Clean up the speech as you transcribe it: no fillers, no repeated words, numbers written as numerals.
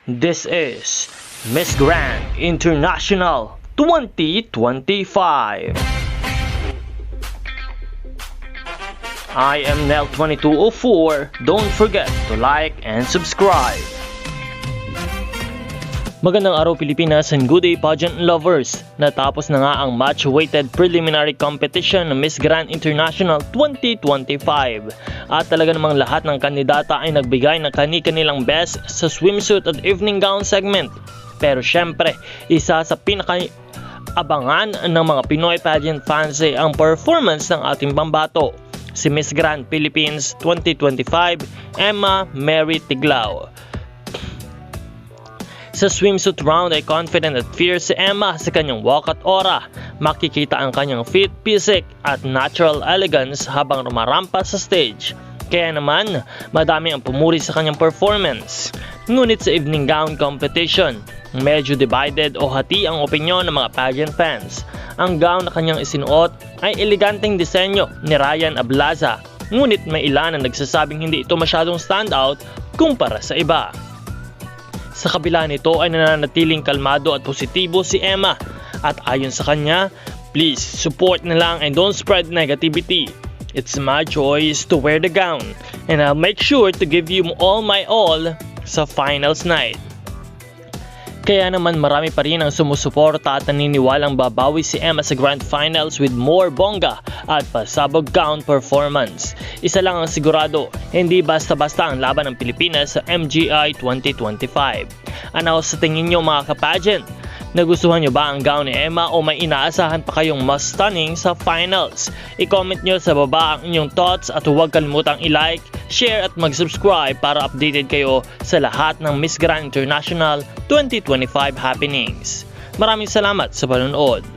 This is Miss Grand International 2025. I am Nel2204. Don't forget to like and subscribe. Magandang araw Pilipinas and good day pageant lovers. Natapos na nga ang match-weighted preliminary competition ng Miss Grand International 2025. At talaga namang lahat ng kandidata ay nagbigay ng kani-kanilang best sa swimsuit at evening gown segment. Pero syempre, isa sa pinaka-abangan ng mga Pinoy pageant fans ay ang performance ng ating pambato, si Miss Grand Philippines 2025, Emma Mary Tiglao. Sa swimsuit round ay confident at fierce si Emma sa kanyang walk at aura. Makikita ang kanyang fit, physique at natural elegance habang rumarampa sa stage. Kaya naman, madami ang pumuri sa kanyang performance. Ngunit sa evening gown competition, medyo divided o hati ang opinyon ng mga pageant fans. Ang gown na kanyang isinuot ay eleganteng disenyo ni Ryan Ablaza. Ngunit may ilan na nagsasabing hindi ito masyadong standout kumpara sa iba. Sa kabila nito ay nananatiling kalmado at positibo si Emma at ayon sa kanya, please support na lang and don't spread negativity. It's my choice to wear the gown and I'll make sure to give you all my all sa finals night. Kaya naman marami pa rin ang sumusuporta at naniniwalang babawi si Emma sa Grand Finals with more bongga at pasabog gown performance. Isa lang ang sigurado, hindi basta-basta ang laban ng Pilipinas sa MGI 2025. Ano sa tingin nyo mga ka-pageant? Nagustuhan nyo ba ang gown ni Emma o may inaasahan pa kayong mas stunning sa finals? I-comment nyo sa baba ang inyong thoughts at huwag kalimutang i-like, share at mag-subscribe para updated kayo sa lahat ng Miss Grand International 2025 happenings. Maraming salamat sa panonood.